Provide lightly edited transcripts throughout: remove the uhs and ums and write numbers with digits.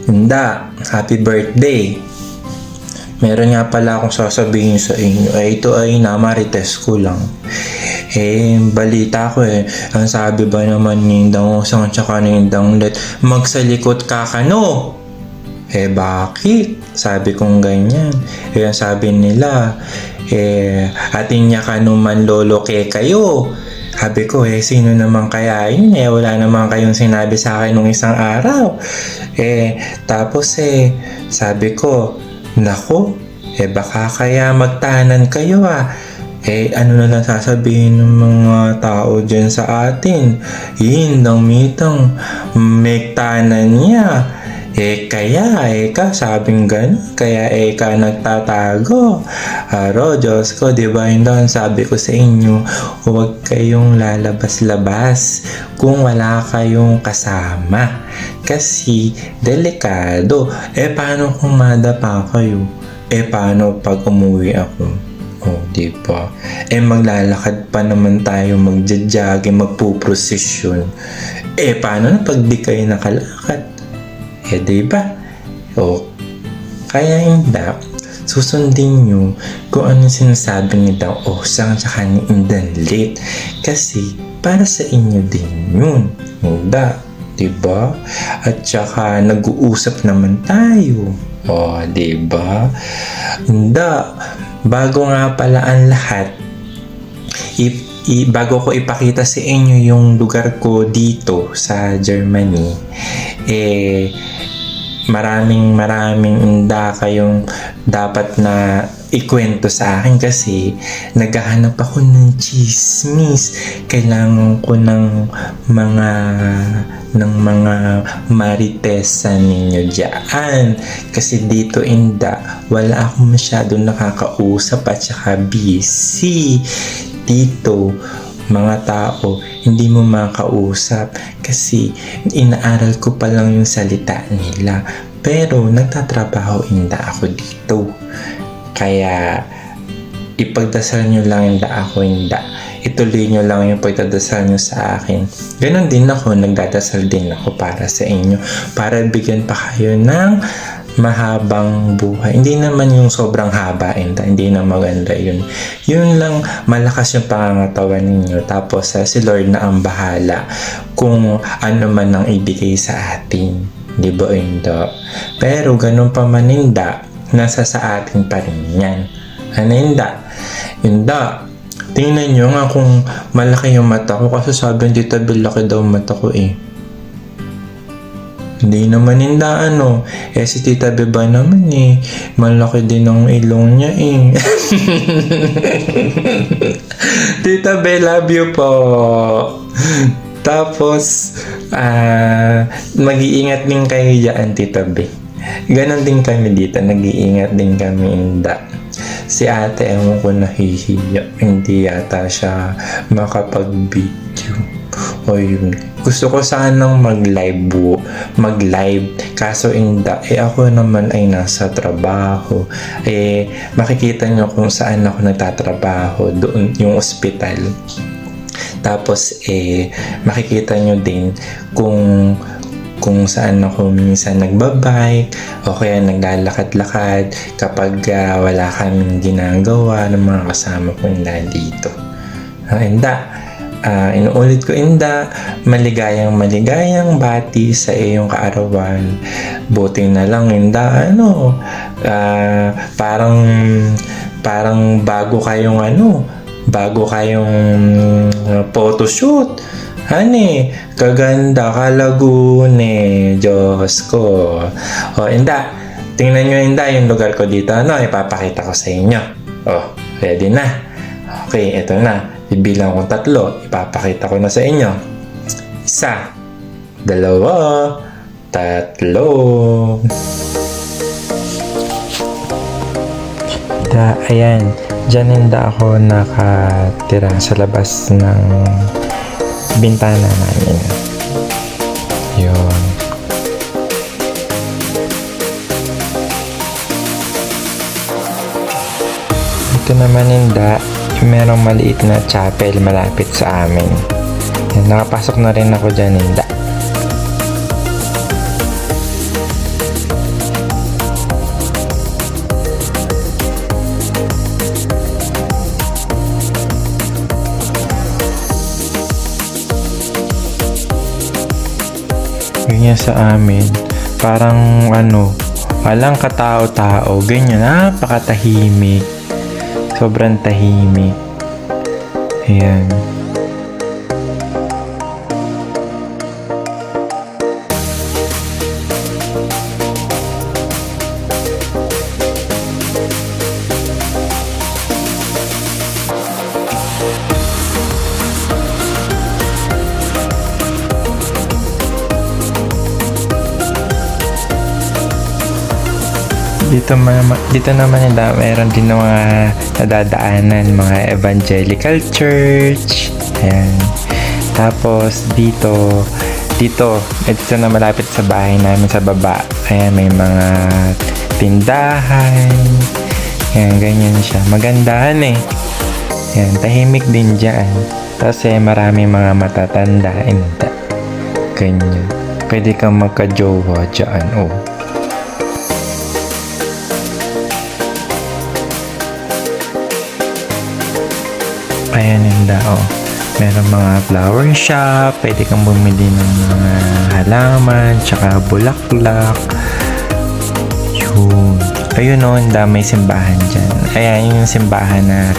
Hinda, happy birthday. Meron nga pala akong sasabihin sa inyo. Ito ay namarites ko lang. Balita ko ang sabi ba naman ni Indang Osang tsaka ni Indang Let, magsalikot ka kano? Bakit? Sabi kong ganyan. Ang sabi nila, atin niya kano man lolo ke kayo. Sabi ko, sino naman kaya yun? Wala naman kayong sinabi sa akin nung isang araw. Tapos sabi ko, nako, baka kaya magtahanan kayo ano na lang sasabihin ng mga tao dyan sa atin? Indang mitang, megtahanan niya. Kaya, ka, sabing gano'n. Kaya, ka nagtatago. Diyos ko, di ba? Hindi, sabi ko sa inyo, huwag kayong lalabas-labas kung wala kayong kasama. Kasi, delikado. Paano kung madapa kayo? Paano pag umuwi ako? Di ba? Maglalakad pa naman tayo, magja-jogging, magpuprosesyon. Paano na pag di kayo nakalakad? Di ba? Kaya hindi, susundin nyo kung ano sinasabi ni Daw Osang tsaka ni Indang Let. Kasi, para sa inyo din yun. Hindi, di ba? At tsaka, nag-uusap naman tayo. Di ba? Hindi, bago nga pala ang lahat, bago ko ipakita sa inyo yung lugar ko dito sa Germany, maraming inda kayong dapat na ikwento sa akin kasi naghahanap ako ng chismis. Kailangan ko ng mga maritesan ninyo dyan. Kasi dito inda, wala akong masyado nakakausap at saka busy. Dito, mga tao, hindi mo makausap kasi inaaral ko pa lang yung salita nila. Pero nagtatrabaho inda ako dito. Kaya ipagdasal nyo lang inda ako inda. Ituloy nyo lang yung pagdadasal nyo sa akin. Ganon din ako, nagdadasal din ako para sa inyo. Para bigyan pa kayo ng mahabang buhay. Hindi naman yung sobrang haba, hindi na maganda yun. Yun lang, malakas yung pangangatawan ninyo. Tapos si Lord na ang bahala kung ano man ang ibigay sa atin. Di ba hindi? Pero ganun pa man hindi, nasa sa atin pa rin yan. Ano hindi? Hindi. Tingnan nyo nga kung malaki yung mata ko kasi sabi ng Tita Bel, laki daw mata ko Hindi naman hinda si Tita Beba naman malaki din ang ilong niya Tita Be, love you po. Tapos mag-iingat din kayo dyan, Tita Be. Ganon din kami dito, nag-iingat din kami inda. Si ate, ewan ko nahihiya, hindi yata siya makapag-video. Yun. Gusto ko sanang mag-live, kaso inda, ako naman ay nasa trabaho. Makikita nyo kung saan ako nagtatrabaho, doon yung ospital. Tapos makikita nyo din kung saan ako minsan nagbabike o kaya naglalakad-lakad kapag wala kaming ginagawa ng mga kasama ko dito. Inuulit ko inda, maligayang bati sa iyong kaarawan. Buti na lang inda, parang bago kayong photoshoot. Kaganda kalagune, Diyos ko. Inda, tingnan nyo inda yung lugar ko dito. Ipapakita ko sa inyo. Ready na? Okay, eto na. Ibilang ko 3, ipapakita ko na sa inyo. 1, 2, 3. Ayan, dyan hindi ako nakatira sa labas ng bintana namin. Yun. Ito naman hindi, merong maliit na chapel malapit sa amin. Nakapasok na rin ako dyan, hindi. Ganyan sa amin. Parang ano, walang katao-tao. Ganyan, napakatahimik. Sobrang tahimik. Ayan. Dito naman nila, meron din ng mga nadadaanan, mga evangelical church. Ayan. Tapos dito na malapit sa bahay namin sa baba. Ayan, may mga tindahan. Ayan, ganyan siya. Magandahan eh. Ayan, tahimik din dyan. Kasi marami mga matatanda. Hindi. Ganyan. Pwede kang magka-jowa dyan. Oh. Ayan yun oh. Meron mga flower shop, pwede kang bumili ng mga halaman, tsaka bulaklak. Yun. Ayun o, may simbahan dyan. Ayan, yung simbahan na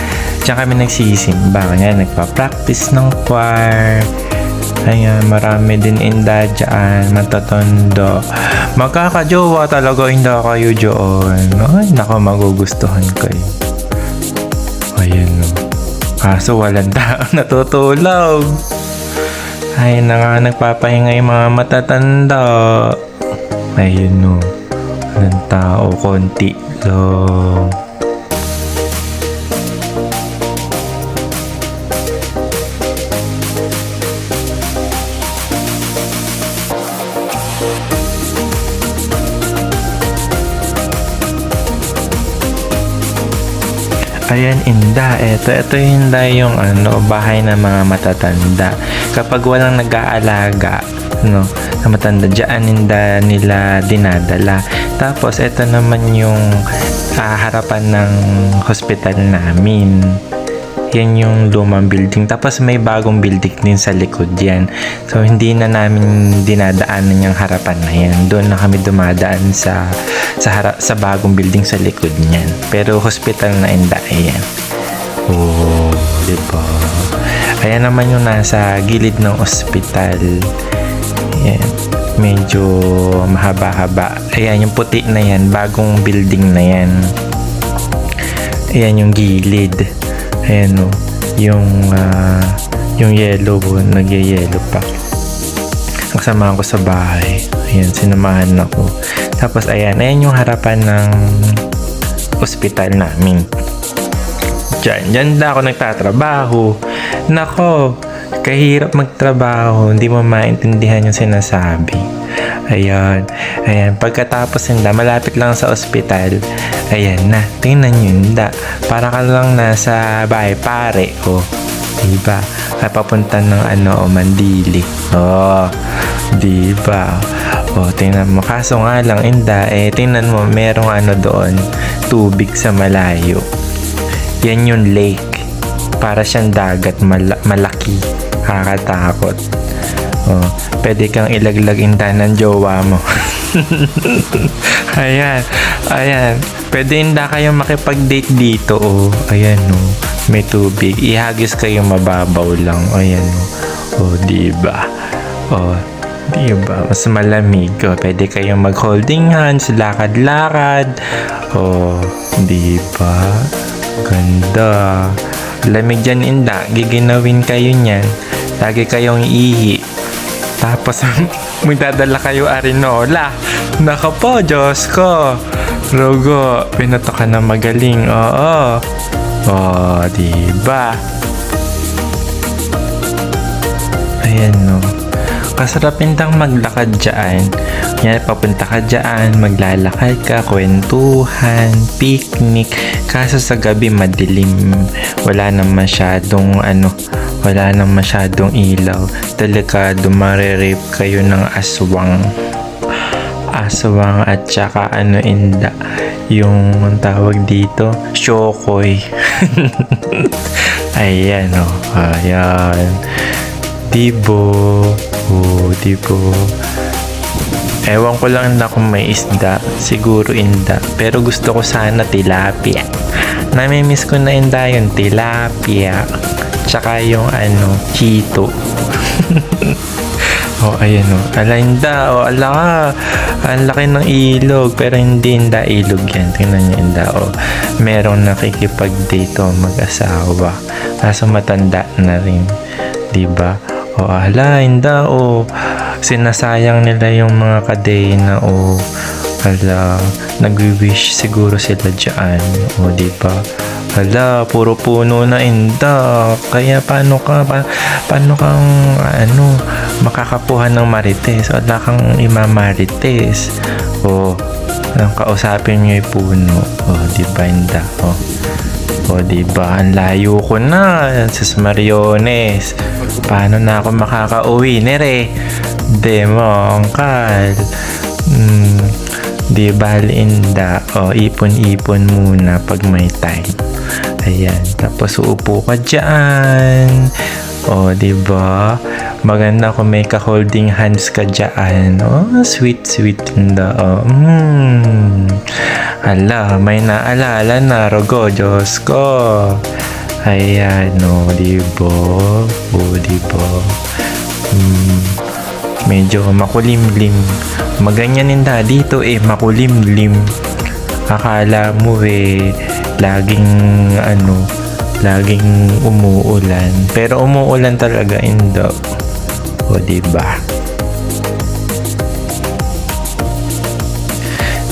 dyan kami nagsisimba. Ayan, nagpa-practice ng choir. Ayan, marami din inda dyan, matatondo. Magkakajowa talaga inda kayo dyan. Ay, naku, magugustuhan kayo. Ayan o. Kaso walang tao natutulog. Ay na nga, nagpapahinga yung mga matatanda. Ayun no. Walang tao, konti lang. Ayan, inda. Ito inda yung bahay ng mga matatanda. Kapag walang nag-aalaga, na matanda dyan, inda nila dinadala. Tapos, ito naman yung harapan ng hospital namin. Yan yung lumang building. Tapos may bagong building din sa likod yan. So, hindi na namin dinadaanan yung harapan na yan. Doon na kami dumadaan sa bagong building sa likod niyan. Pero hospital na inda, ayan. Oh, diba? Ayan naman yung nasa gilid ng hospital. Ayan. Medyo mahaba-haba. Ayan, yung puti na yan. Bagong building na yan. Ayan yung gilid. Ayan o, yung yellow, nag-yellow pa. Kasama ko sa bahay. Ayan, sinamahan ako. Tapos ayan yung harapan ng ospital namin. Diyan na ako nagtatrabaho. Nako, kahirap magtrabaho. Hindi mo maintindihan yung sinasabi. Ayan. Pagkatapos nila, malapit lang sa ospital. Ayan na, tingnan nyo yun. Para ka lang nasa bahay pare. Oh, diba? Papunta ng Mandili. Oh, diba? Oh, tingnan mo. Kaso nga lang, inda, tingnan mo, merong doon, tubig sa malayo. Yan yung lake. Para siyang dagat, malaki. Kakatakot. Oh, pwede kang ilaglag inda ng jowa mo. Ayan. Pwede inda kayo makipag-date dito. Oh, ayan oh. May tubig. Ihagis kayo mababaw lang. Ayan oh. Oh, diba? Oh, diba? Mas malamig. Oh, pwede kayong mag-holding hands, lakad-lakad. Oh, diba? Ganda. Lamig dyan inda. Giginawin kayo niyan. Lagi kayong ihi. Tapos, magdadala kayo arinola. Naka po, Diyos ko. Rogo, pinato ka na magaling. Oo. Oh, diba? Ayan, no. Kasarap indang maglakad dyan. Yan, papunta ka dyan, maglalakad ka, kwentuhan, picnic. Kaso sa gabi madilim. Wala na masyadong ilaw. Delikado, marirape kayo ng aswang at saka inda, yung tawag dito, shokoy. Ayan o, ayan. Dibo. Ewan ko lang na kung may isda. Siguro inda. Pero gusto ko sana tilapia. Namimiss ko na inda yung tilapia. Tsaka yung chito. Ayan Ala inda. Ala ka. Ang laki ng ilog. Pero hindi inda ilog yan. Tingnan niyo inda. Merong nakikipag-date mag-asawa. Kaso matanda na rin. Diba? Ala inda. Sinasayang nila yung mga kadena. Ala, nagwi-wish siguro sila dyan. Diba? Hala, puro puno na inda. Kaya paano kang makakapuhan ng marites? Wala kang imamarites. Kausapin nyo yung puno. Diba inda? Diba? Ang layo ko na. Sus Mariones. Paano na ako makakauwi? Nere. Demongkal. Diba inda? Ipon-ipon muna pag may time. Ayan. Tapos uupo ka dyan. Diba? Maganda kung may ka-holding hands ka dyan. Sweet inda. Ala, may naalala na. Rogo, Diyos ko. Ayan, diba? Diba? Medyo makulimlim. Maganyan inda dito makulimlim. Akala mo laging umuulan. Pero umuulan talaga inda. Diba?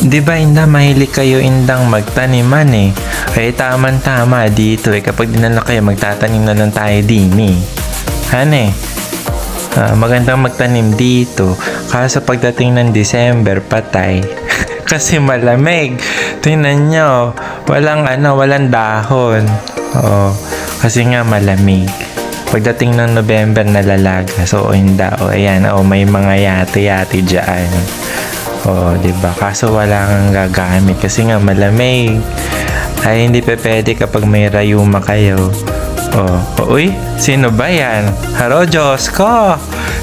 Diba inda, mahilig kayo indang magtaniman Kaya tama dito kapag dinala kayo, magtatanim na lang tayo din magandang magtanim dito. Kaso pagdating ng December, patay. Kasi malamig. Tingnan nyo, walang dahon. Kasi nga malamig. Pagdating ng November, nalalaga. So, ayan, may mga yate-yate dyan. Diba? Kaso wala kang gagamit kasi nga malamig. Ay, hindi pwede kapag may rayuma kayo. Uy, sino ba yan? Haro, Diyos ko!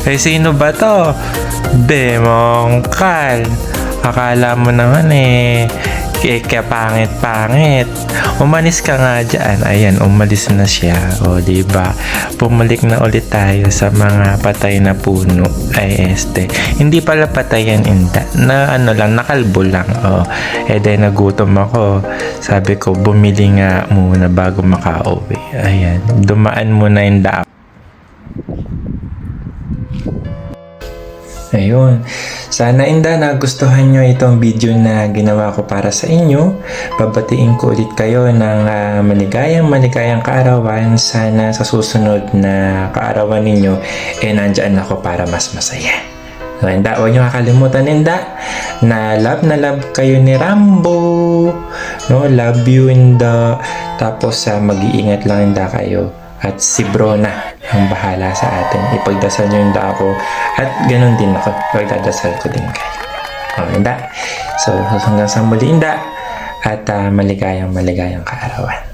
Sino ba to? Demongkal. Akala mo naman pangit. Umalis ka nga dyan. Ayan, umalis na siya. Diba? Pumalik na ulit tayo sa mga patay na puno. Hindi pala patay yan inda. Nakalbo lang. Nagutom ako. Sabi ko, bumili nga muna bago makauwi. Ayan, dumaan muna inda. Ayun. Sana inda nagustuhan nyo itong video na ginawa ko para sa inyo. Babatiin ko ulit kayo ng maligayang kaarawan. Sana sa susunod na kaarawan ninyo, nandyan ako para mas masaya. So, inda, huwag nyo kakalimutan inda na love kayo ni Rambo. Love you inda. Tapos mag-iingat lang inda kayo. At si Brona ang bahala sa atin. Ipagdasal nyo inda ako. At ganun din ako. Ipagdadasal ko din kayo. Inda. So, hanggang sa muli inda. At maligayang kaarawan.